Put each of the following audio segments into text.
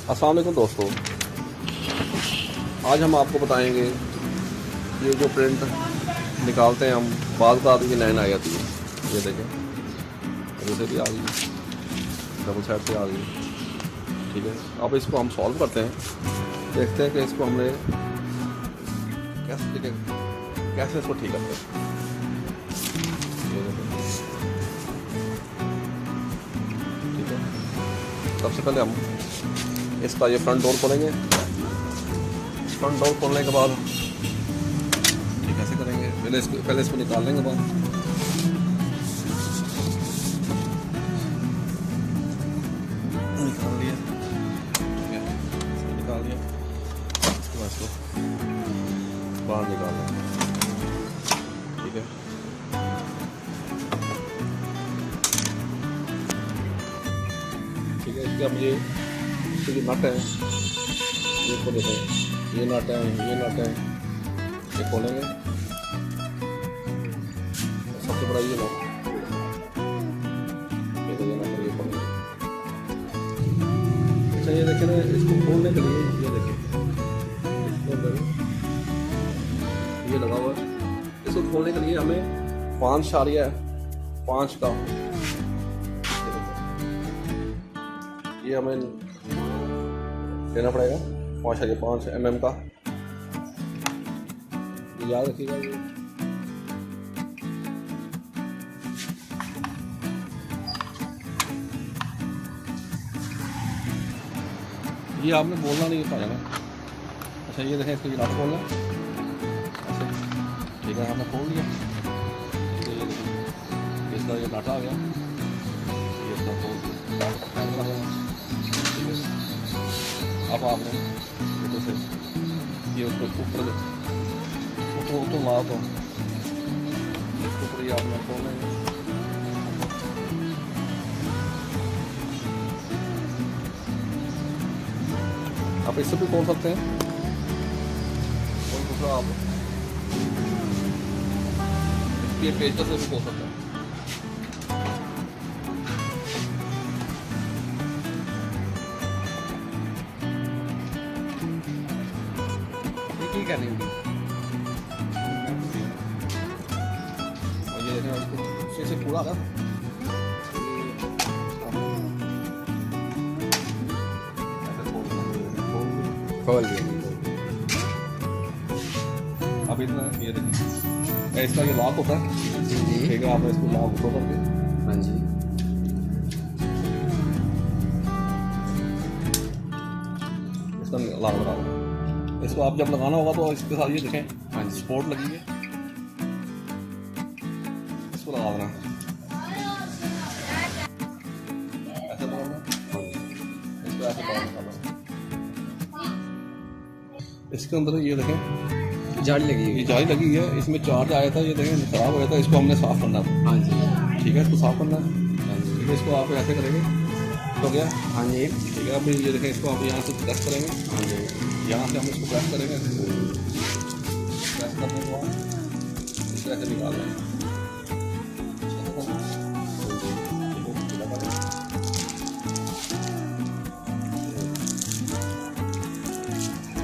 अस्सलाम वालेकुम दोस्तों, आज हम आपको बताएंगे ये जो प्रिंट निकालते हैं हम, बाज़ का आदमी की लाइन आ जाती है। ये देखें, जैसे भी आ गई, डबल साइड से आ गई। ठीक है, अब इसको हम सॉल्व करते हैं, देखते हैं कि इसको हमने कैसे इसको ठीक करते हैं। ये देखें, ठीक है। सबसे पहले हम इसका ये फ्रंट डोर खोलेंगे। फ्रंट डोर खोलने के बाद ये कैसे करेंगे, पहले इसको निकाल लेंगे बाहर। निकाल लिया, निकाल लिया, इसको बाहर निकाल लेंगे। ठीक है, ठीक है। इसके अब ये नट है, ये खोल देते हैं। ये नट है, ये नट है, ये खोलेंगे। सबसे बड़ा ये नट, ये नट ये खोलेंगे। अच्छा, ये देखें ना, इसको खोलने के लिए ये देखिए, इसके अंदर ये लगा हुआ है। इसको खोलने के लिए हमें 5.5 का ये हमें देना पड़ेगा, 5.5 mm का। याद रखिएगा, ये आपने बोलना नहीं पाया ना। अच्छा, ये देखें, इसको ये नट खोलना। अच्छा, ठीक है, आपने खोल लिया। तो ये देखें, इसका ये नट आ गया, ये इसका खोल दिया। अब आपने से ये उसको ऊपर मार दो, इसके ऊपर ये आपने खोलेंगे। आप इससे भी खोल सकते हैं, और दूसरा आप ये पेचकस से भी खोल सकते हैं। करनी होगी। और ये देखें, उसको से पूरा ना खोल दिया। अब इतना ये देखें, इसका ये लॉक होता है। ठीक है, आपने इसको लॉक खोल करके, हाँ जी, इसका लॉक लगा दो। इसको आप जब लगाना होगा तो इसके साथ ये देखें, हाँ जी, सपोर्ट लगी है, इसको लगा देना, ऐसे लगाना, इसको ऐसे बाहर निकालना। इसके अंदर ये देखें, जाली लगी है, ये जाली लगी है, इसमें चार्ज आया था, ये देखें खराब हो गया था, इसको हमने साफ़ करना था। हाँ जी, ठीक है, इसको साफ़ करना है। हाँ जी, ठीक है, इसको आप ऐसे करेंगे तो क्या, हाँ जी, ठीक है। अब ये देखें, इसको आप यहाँ से प्रेस करेंगे। हाँ जी, यहाँ से हम इसको प्रेस करेंगे, प्रेस करने के बाद इस तरह से निकाल लेंगे।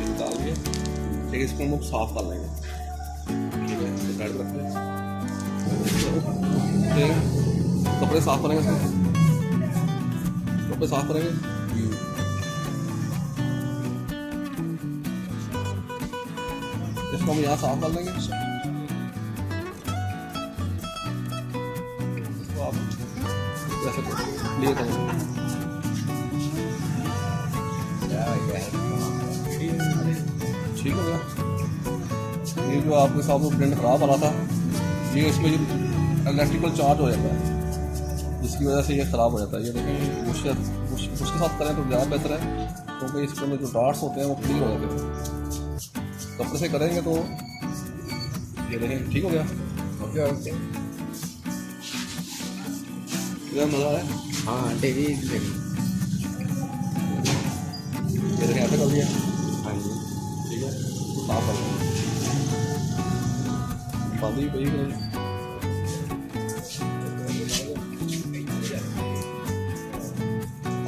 निकाल दिए, ठीक है, इसको हम साफ कर लेंगे। ठीक है, इसको साइड रख लें, कपड़े साफ करेंगे, कपड़े साफ करेंगे। इसको हम यहाँ साफ कर लेंगे। इसको आप ऐसे लिए करेंगे। ठीक हो गया। ये जो आपके साथ वो प्रिंट खराब आ रहा था, ये इसमें इलेक्ट्रिकल चार्ज हो जाता है, जिसकी वजह से ये ख़राब हो जाता है। ये देखें, उसके साथ करें तो ज़्यादा बेहतर है, क्योंकि इसके अंदर जो डार्ट्स होते हैं वो क्लियर हो जाते हैं। कपड़े से करेंगे तो ये देखें, ठीक हो गया। ओके, मज़ा आया। हाँ, टीवी ये देखें, ऐसे कर दिया। हाँ जी, ठीक है, साफ कर लेंगे, बांधी वही करेंगे।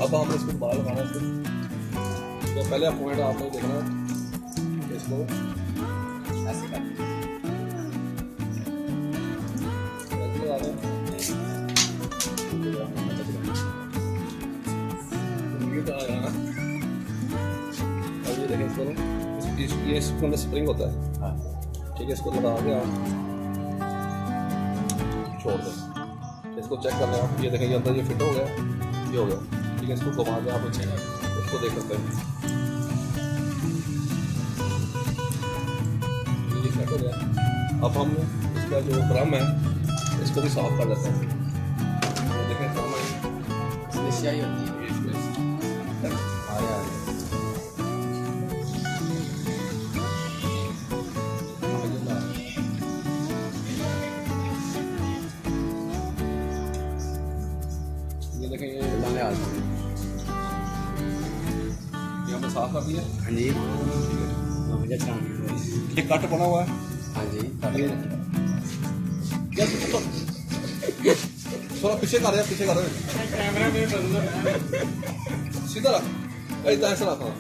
अब हम इसको बाहर लगाना है। तो पहले पॉइंट आपने देखना है, इसको ऐसे कर लगा दें। ये तो आया ना। अब ये देखें इसको, ये इसके अंदर स्प्रिंग होता है, हाँ ठीक है। इसको लगा के आप छोड़ दें। इसको चेक कर लें आप, ये देखें ये अंदर ये फिट हो गया, ये हो गया, ठीक है। इसको घुमा के आप इसको देख सकते हैं, ये सेट हो गया। अब हम इसका जो ड्रम है इसको भी साफ कर लेते हैं। तो देखें ड्रम है, इसमें स्याही होती है। ये इसमें आया ये देखें ये लाने आ जाओ। हमने साफ कर दिया। हाँ जी, मुझे चलानी है। ये कट बना हुआ है। हाँ जी, यार थोड़ा पीछे कर रहे हैं, पीछे कर रहे हैं, कैमरा में बंद सीधा रख, ऐसा ऐसा रखा,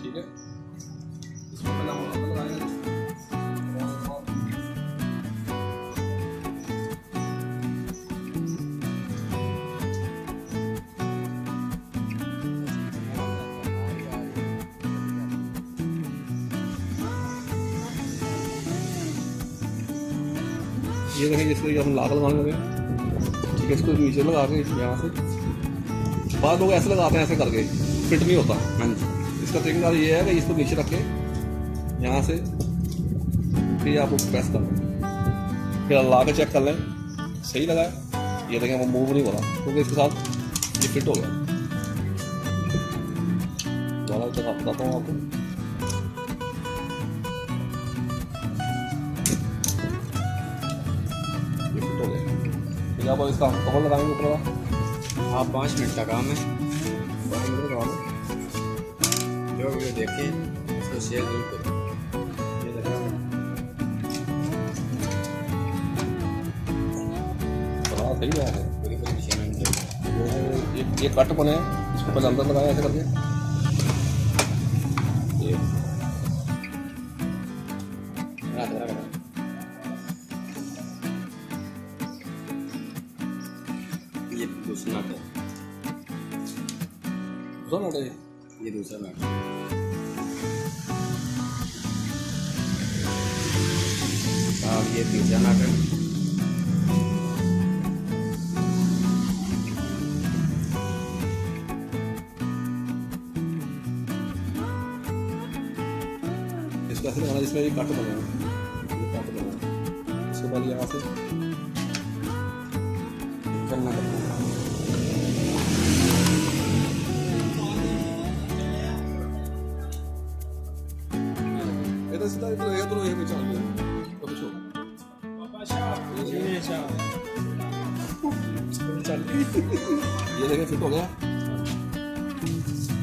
ठीक है। इसको पहले हम लगाएंगे। ये देखें जिसको ये हम लाग लगाने लगे, ठीक है। इसको नीचे लगा के यहाँ से, बाद लोग ऐसे लगाते हैं, ऐसे करके फिट नहीं होता। हाँ जी, इसका तरीका ये है कि इसको नीचे रख के यहाँ से फिर आप प्रेस कर लें, फिर ला के चेक कर लें सही लगा है। ये देखें वो मूव नहीं हो रहा क्योंकि इसके साथ ये फिट हो गया। दोबारा बताता हूँ आपको, फिर आप इसका कवर लगाएंगे ऊपर वाला। आप 5 मिनट का काम है। 5 मिनट का काम है। जो वीडियो देखें उसको शेयर जरूर करें। ये देखें बड़ा सही है। पूरी पूरी मशीन में ये कट बने हैं, इसको पहले अंदर लगाया ऐसे करके, ये ये दूसरा नट है, दूसरा नट है। ये दूसरा नट और ये तीसरा नट है। इसको ऐसे लगाना जिसमें ये कट बने हैं, ये कट बने हैं। इसके बाद यहाँ से चलना पड़ेगा। ये तो सीधा इधर ये तो ये भी चल गया, तो कुछ हो ये देखें फिट हो गया।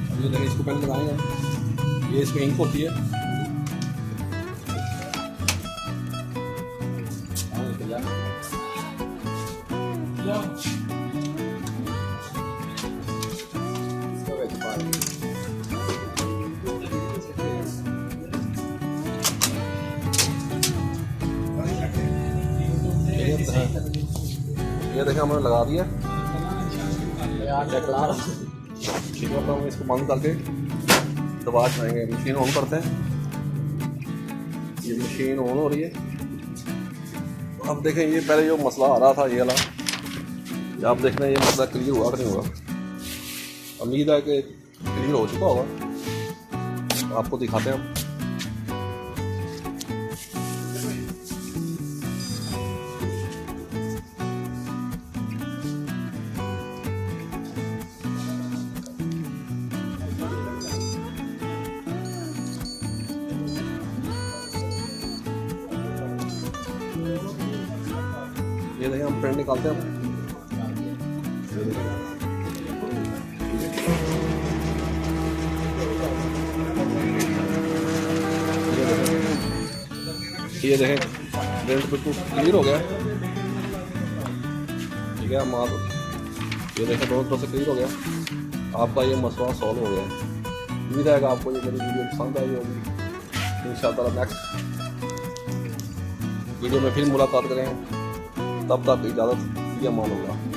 अब ये देखें इसको पहले लगाएंगे, ये इसमें इंक होती है। इसको वैसे पार ये देखें हमने लगा दिया, ठीक है। अब हम इसको बंद करके दबा जाएंगे, मशीन ऑन करते हैं। ये मशीन ऑन हो रही है। अब देखें ये पहले जो मसला आ रहा था ये वाला, ये आप देख रहे हैं, ये मसला क्लियर हुआ कि नहीं हुआ। उम्मीद है कि क्लियर हो चुका होगा, आपको दिखाते हैं हम। ये देखिए हम प्रिंट निकालते हैं। ये देखें प्रिंट बिल्कुल क्लियर हो गया, ठीक है। हम आप ये देखें दोनों तरफ से क्लियर हो गया, आपका ये मसला सॉल्व हो गया। उम्मीद है आपको ये मेरी वीडियो पसंद आई होगी। इंशाअल्लाह नेक्स्ट वीडियो में फिर मुलाकात करेंगे, तब तक इजाज़त, ये मान लो।